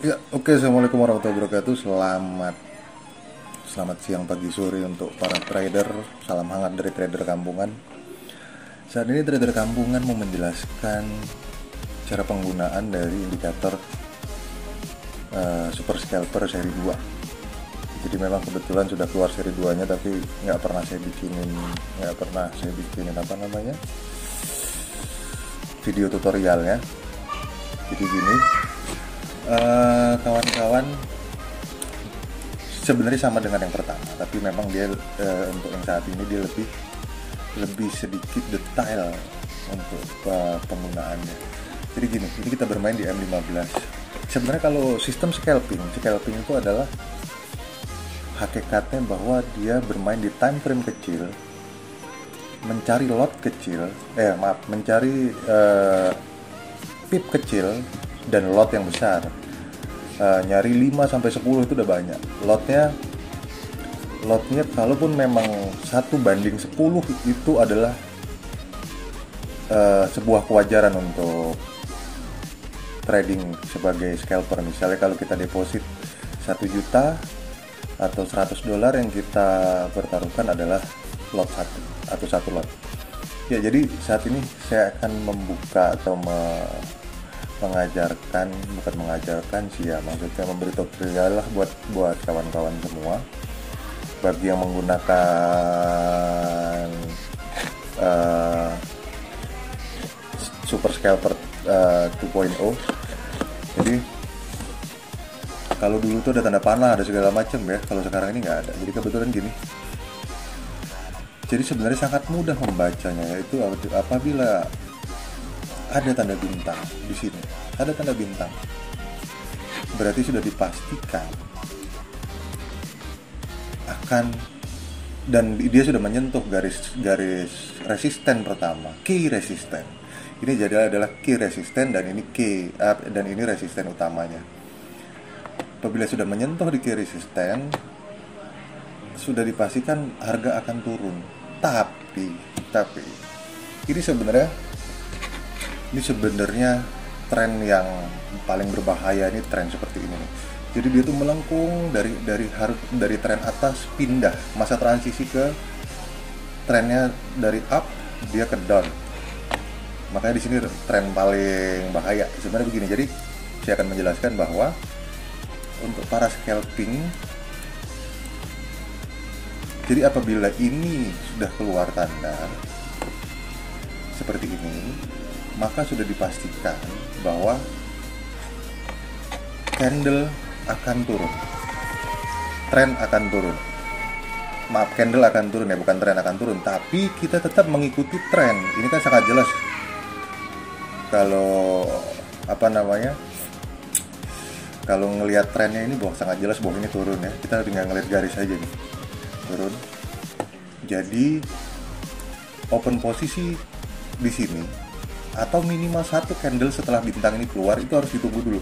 Ya, oke. Assalamualaikum warahmatullahi wabarakatuh. Selamat siang, pagi, sore untuk para trader. Salam hangat dari trader kampungan. Saat ini trader kampungan mau menjelaskan cara penggunaan dari indikator Super Scalper seri 2. Jadi memang kebetulan sudah keluar seri 2-nya, tapi nggak pernah saya bikinin video tutorialnya. Jadi gini, kawan-kawan, sebenarnya sama dengan yang pertama, tapi memang dia untuk yang saat ini dia lebih sedikit detail untuk penggunaannya. Jadi gini, ini kita bermain di M15. Sebenarnya kalau sistem scalping itu adalah hakikatnya bahwa dia bermain di time frame kecil, mencari lot kecil, mencari pip kecil dan lot yang besar. Nyari 5-10 itu udah banyak. Lotnya kalaupun memang 1:10 itu adalah sebuah kewajaran untuk trading sebagai scalper. Misalnya kalau kita deposit 1 juta atau $100 yang kita pertaruhkan adalah lot 1 atau 1 lot. Ya, jadi saat ini saya akan membuka atau maksudnya memberi tutorial lah buat kawan-kawan semua. Bagi yang menggunakan Super Scalper 2.0, jadi kalau dulu tuh ada tanda panah, ada segala macam ya. Kalau sekarang ini nggak ada. Jadi kebetulan gini. Jadi sebenarnya sangat mudah membacanya, yaitu apabila ada tanda bintang di sini. Ada tanda bintang. Berarti sudah dipastikan dan dia sudah menyentuh garis resisten pertama, key resisten. Ini jadi adalah key resisten dan ini resisten utamanya. Apabila sudah menyentuh di key resisten, sudah dipastikan harga akan turun. Tapi ini sebenarnya tren yang paling berbahaya. Ini tren seperti ini nih. Jadi dia tuh melengkung dari tren atas, pindah masa transisi ke trennya dari up, dia ke down. Makanya di sini tren paling bahaya sebenarnya begini. Jadi saya akan menjelaskan bahwa untuk para scalping, jadi apabila ini sudah keluar tanda seperti ini, maka sudah dipastikan bahwa candle akan turun. Tren akan turun. Candle akan turun ya, bukan tren akan turun. Tapi kita tetap mengikuti tren. Ini kan sangat jelas. Kalau kalau ngelihat trennya ini sangat jelas bahwa ini turun ya. Kita tinggal ngelihat garis aja nih. Turun. Jadi open posisi di sini atau minimal 1 candle setelah bintang ini keluar itu harus ditunggu dulu.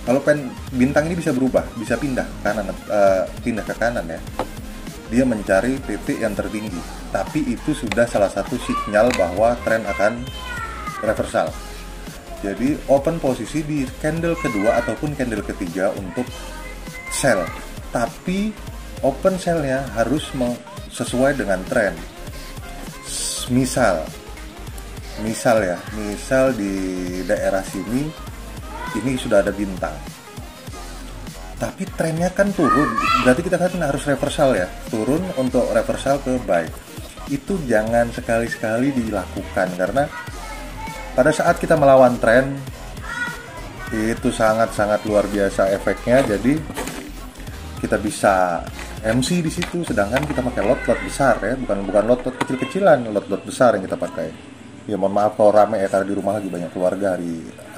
Kalau bintang ini bisa berubah, bisa pindah ke kanan ya. Dia mencari titik yang tertinggi. Tapi itu sudah salah satu sinyal bahwa tren akan reversal. Jadi open posisi di candle kedua ataupun candle ketiga untuk sell. Tapi open sell-nya harus sesuai dengan tren. Misal di daerah sini ini sudah ada bintang, tapi trennya kan turun, berarti kita kan harus reversal ya, turun untuk reversal ke buy. Itu jangan sekali-sekali dilakukan, karena pada saat kita melawan tren itu sangat-sangat luar biasa efeknya. Jadi kita bisa MC di situ, sedangkan kita pakai lot besar ya, bukan lot kecil-kecilan, lot besar yang kita pakai. Ya mohon maaf kalau rame ya, karena di rumah lagi banyak keluarga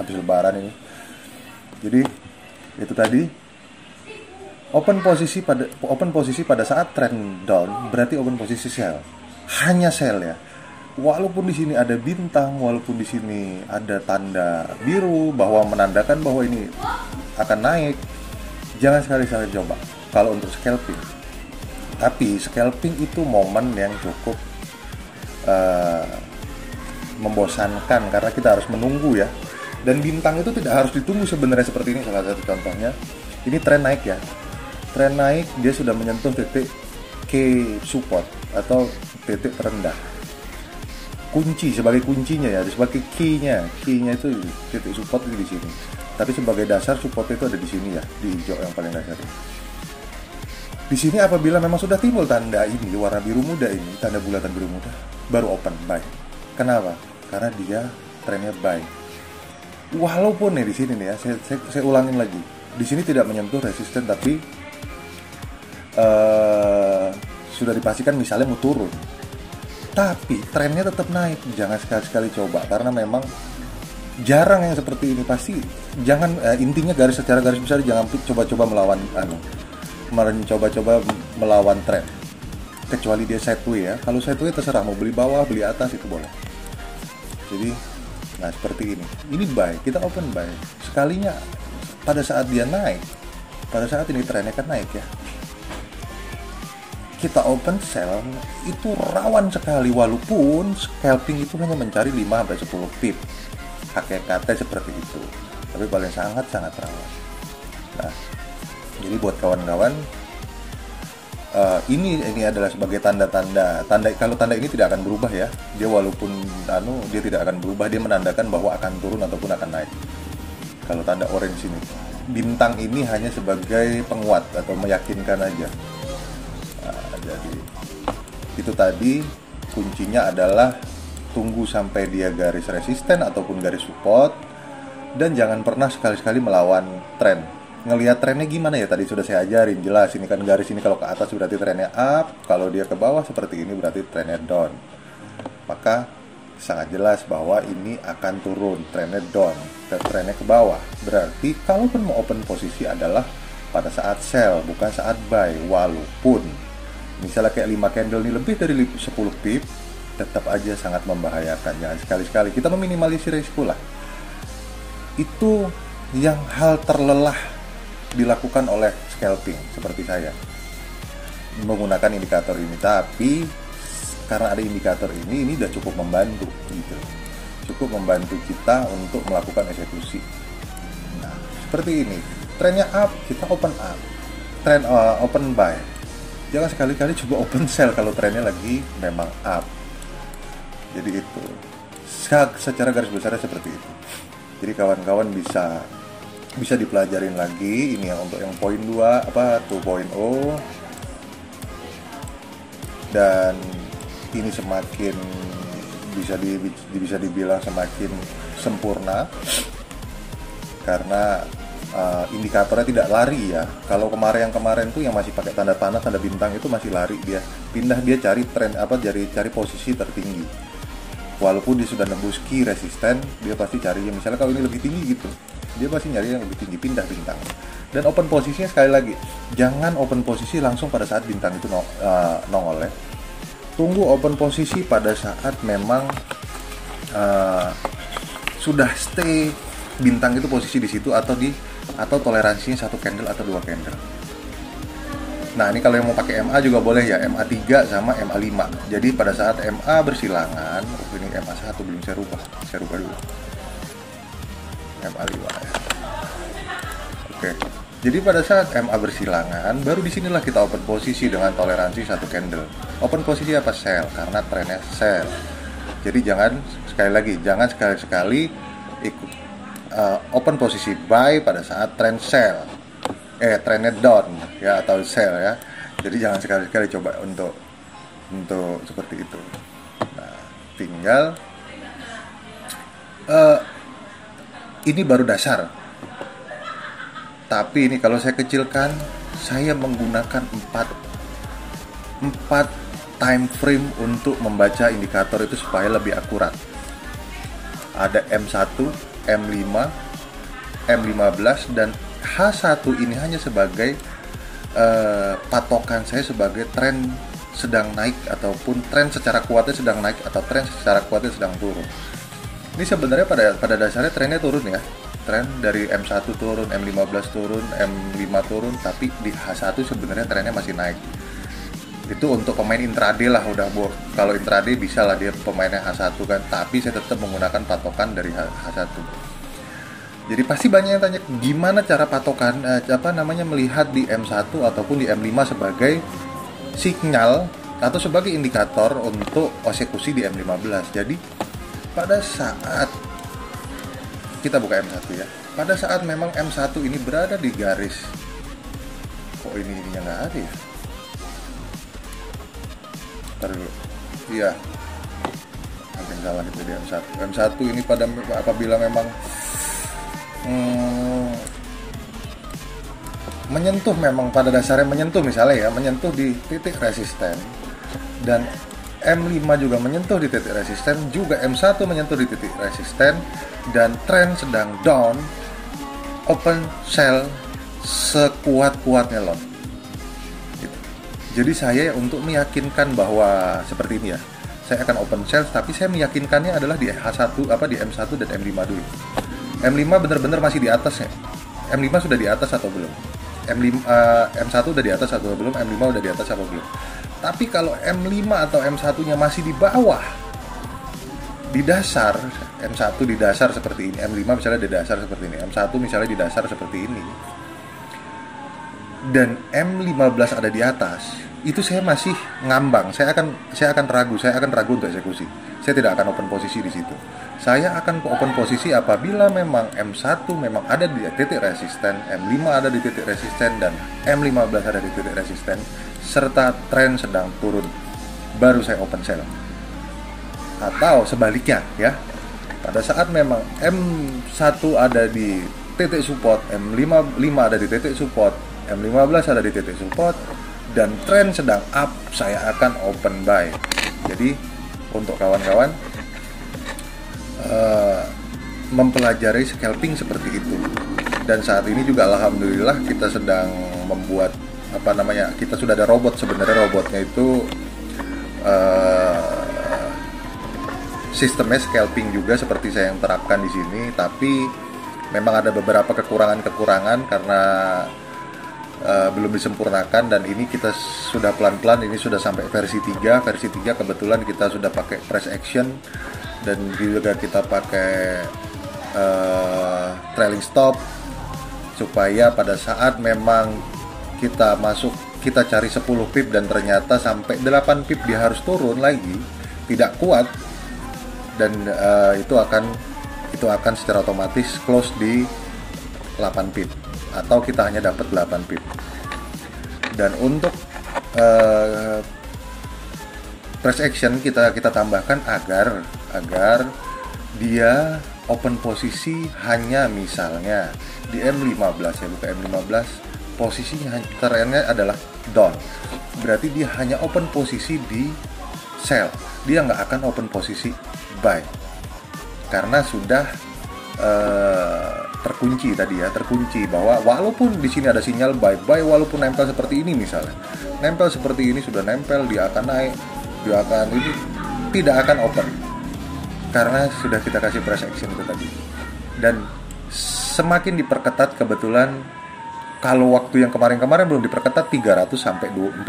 habis lebaran ini. Jadi itu tadi, open posisi pada saat trend down berarti open posisi sell. Hanya sell ya. Walaupun di sini ada bintang, walaupun di sini ada tanda biru bahwa menandakan bahwa ini akan naik, jangan sekali-sekali coba kalau untuk scalping. Tapi scalping itu momen yang cukup membosankan karena kita harus menunggu ya. Dan bintang itu tidak harus ditunggu sebenarnya, seperti ini salah satu contohnya. Ini tren naik ya. Tren naik dia sudah menyentuh titik key support atau titik terendah. Kunci sebagai kuncinya ya, sebagai key-nya itu titik support itu di sini. Tapi sebagai dasar support itu ada di sini ya, di hijau yang paling dasar ini. Di sini apabila memang sudah timbul tanda ini warna biru muda ini, tanda bulatan biru muda, baru open buy. Kenapa? Karena dia trennya buy. Walaupun nih di sini nih ya, saya ulangin lagi. Di sini tidak menyentuh resisten tapi sudah dipastikan misalnya mau turun. Tapi trennya tetap naik. Jangan sekali-sekali coba karena memang jarang yang seperti ini. Pasti jangan intinya secara garis besar jangan coba-coba melawan mencoba-coba melawan tren, kecuali dia sideway ya. Kalau sideway terserah mau beli bawah beli atas itu boleh. Jadi nah seperti ini buy, kita open buy sekalinya pada saat dia naik, pada saat ini trennya kan naik ya, kita open sell itu rawan sekali. Walaupun scalping itu hanya mencari 5-10 pip, hakikatnya seperti itu, tapi paling sangat rawan. Nah jadi buat kawan-kawan, ini adalah sebagai tanda kalau tanda ini tidak akan berubah ya. Dia walaupun dia tidak akan berubah, dia menandakan bahwa akan turun ataupun akan naik. Kalau tanda orange ini, bintang ini hanya sebagai penguat atau meyakinkan aja. Nah, jadi itu tadi kuncinya adalah tunggu sampai dia garis resisten ataupun garis support, dan jangan pernah sekali-sekali melawan tren. Ngelihat trennya gimana ya, tadi sudah saya ajarin jelas. Ini kan garis ini kalau ke atas berarti trennya up, kalau dia ke bawah seperti ini berarti trennya down. Maka sangat jelas bahwa ini akan turun, trennya down dan trennya ke bawah. Berarti kalaupun mau open posisi adalah pada saat sell, bukan saat buy. Walaupun misalnya kayak 5 candle ini lebih dari 10 pip, tetap aja sangat membahayakan. Jangan sekali-sekali, kita meminimalisir risiko lah. Itu yang hal terlelah dilakukan oleh scalping seperti saya menggunakan indikator ini. Tapi karena ada indikator ini udah cukup membantu gitu, cukup membantu kita untuk melakukan eksekusi. Nah seperti ini, trennya up kita open up, tren open buy. Jangan sekali-kali coba open sell kalau trennya lagi memang up. Jadi itu secara garis besarnya seperti itu. Jadi kawan-kawan bisa dipelajarin lagi ini yang untuk yang poin 2 2.0, dan ini semakin bisa dibilang semakin sempurna karena indikatornya tidak lari ya. Kalau kemarin tuh yang masih pakai tanda panah, tanda bintang itu masih lari, dia cari tren cari posisi tertinggi. Walaupun dia sudah nembus key resisten, dia pasti cari yang misalnya kalau ini lebih tinggi gitu, dia pasti nyari yang lebih tinggi, pindah bintang. Dan open posisinya sekali lagi, jangan open posisi langsung pada saat bintang itu nongol ya. Tunggu open posisi pada saat memang sudah stay bintang itu posisi di situ atau toleransinya 1 candle atau 2 candle. Nah ini kalau yang mau pakai MA juga boleh ya, MA3 sama MA5. Jadi pada saat MA bersilangan, ini MA1 belum saya rubah dulu, MA5 ya. Oke, jadi pada saat MA bersilangan, baru disinilah kita open posisi dengan toleransi 1 candle. Open posisi apa? Sell, karena trennya sell. Jadi jangan sekali-sekali ikut open posisi buy pada saat tren sell. Trennya down ya atau sell ya. Jadi jangan sekali-sekali coba untuk seperti itu. Nah, tinggal ini baru dasar. Tapi ini kalau saya kecilkan, saya menggunakan 4 time frame untuk membaca indikator itu supaya lebih akurat. Ada M1, M5, M15 dan H1 ini hanya sebagai patokan saya sebagai tren sedang naik ataupun tren secara kuatnya sedang naik atau tren secara kuatnya sedang turun. Ini sebenarnya pada dasarnya trennya turun ya. Tren dari M1 turun, M15 turun, M5 turun, tapi di H1 sebenarnya trennya masih naik. Itu untuk pemain intraday lah udah kalau intraday bisa lah dia pemainnya H1 kan, tapi saya tetap menggunakan patokan dari H1. Jadi pasti banyak yang tanya gimana cara patokan melihat di M1 ataupun di M5 sebagai sinyal atau sebagai indikator untuk eksekusi di M15. Jadi pada saat kita buka M1 ya, pada saat memang M1 ini berada di garis, kok ininya nggak ada ya? Ntar dulu, iya, mungkin salah itu di M1. M1 ini pada apabila memang menyentuh, memang pada dasarnya menyentuh, misalnya ya, menyentuh di titik resisten, dan M5 juga menyentuh di titik resisten, juga M1 menyentuh di titik resisten, dan tren sedang down, open sell sekuat-kuatnya loh. Gitu. Jadi saya untuk meyakinkan bahwa seperti ini ya, saya akan open sell, tapi saya meyakinkannya adalah di H1 di M1 dan M5 dulu. M5 benar-benar masih di atasnya. M5 sudah di atas atau belum? M1 udah di atas atau belum? M5 udah di atas atau belum? Tapi kalau M5 atau M1-nya masih di bawah, di dasar, M1 di dasar seperti ini, M5 misalnya di dasar seperti ini, M1 misalnya di dasar seperti ini, dan M15 ada di atas, itu saya masih ngambang. Saya akan ragu untuk eksekusi. Saya tidak akan open posisi di situ. Saya akan open posisi apabila memang M1 memang ada di titik resisten, M5 ada di titik resisten, dan M15 ada di titik resisten, serta tren sedang turun, baru saya open sell. Atau sebaliknya ya, pada saat memang M1 ada di titik support, M5 ada di titik support, M15 ada di titik support, dan tren sedang up, saya akan open buy. Jadi untuk kawan-kawan mempelajari scalping seperti itu. Dan saat ini juga alhamdulillah kita sedang membuat kita sudah ada robot. Sebenarnya robotnya itu sistemnya scalping juga seperti saya yang terapkan di sini, tapi memang ada beberapa kekurangan karena belum disempurnakan, dan ini kita sudah pelan-pelan, ini sudah sampai versi 3 kebetulan kita sudah pakai press action, dan juga kita pakai trailing stop, supaya pada saat memang kita cari 10 pip dan ternyata sampai 8 pip dia harus turun lagi, tidak kuat, dan itu akan secara otomatis close di 8 pip, atau kita hanya dapat 8 pip. Dan untuk press action kita tambahkan agar dia open posisi hanya misalnya di M15 ya, bukan M15, posisinya trennya adalah down, berarti dia hanya open posisi di sell, dia nggak akan open posisi buy, karena sudah terkunci bahwa walaupun di sini ada sinyal buy, walaupun nempel seperti ini, misalnya nempel seperti ini, sudah nempel, dia akan naik, dia akan ini, tidak akan open karena sudah kita kasih press action itu tadi. Dan semakin diperketat, kebetulan kalau waktu yang kemarin belum diperketat 300 sampai 400%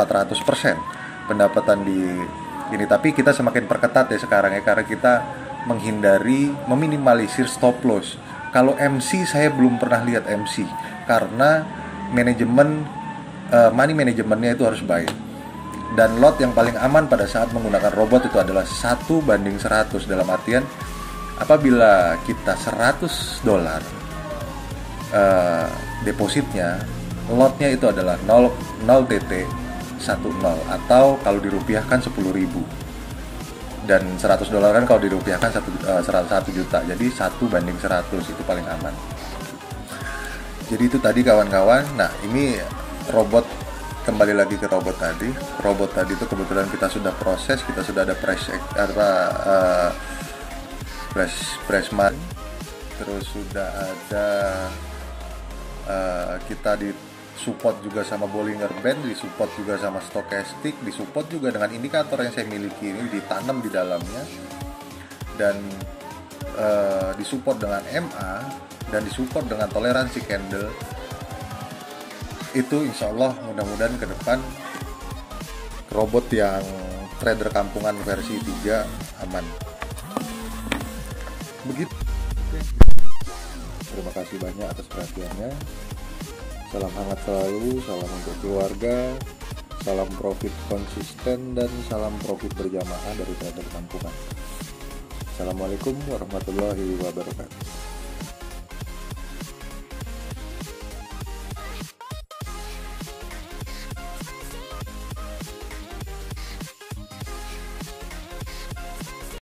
pendapatan di ini, tapi kita semakin perketat ya sekarang ya, karena kita meminimalisir stop loss. Kalau MC saya belum pernah lihat MC, karena money manajemennya itu harus baik. Dan lot yang paling aman pada saat menggunakan robot itu adalah 1:100, dalam artian apabila kita $100 depositnya, lotnya itu adalah 0.10 atau kalau dirupiahkan 10.000, dan $100 kan kalau dirupiahkan 1 juta, jadi 1:100 itu paling aman. Jadi itu tadi kawan-kawan. Nah ini robot, kembali lagi ke robot tadi itu kebetulan kita sudah proses, kita sudah ada pressman, terus sudah ada kita di support juga sama Bollinger Band, di support juga sama Stochastic, di support juga dengan indikator yang saya miliki ini ditanam di dalamnya, dan di support dengan MA, dan di support dengan toleransi candle. Itu insya Allah mudah-mudahan ke depan robot yang trader kampungan versi 3 aman. Begitu. Terima kasih. kasih banyak atas perhatiannya. Salam hangat selalu, salam untuk keluarga, salam profit konsisten, dan salam profit berjamaah dari trader kampungan. Assalamualaikum warahmatullahi wabarakatuh.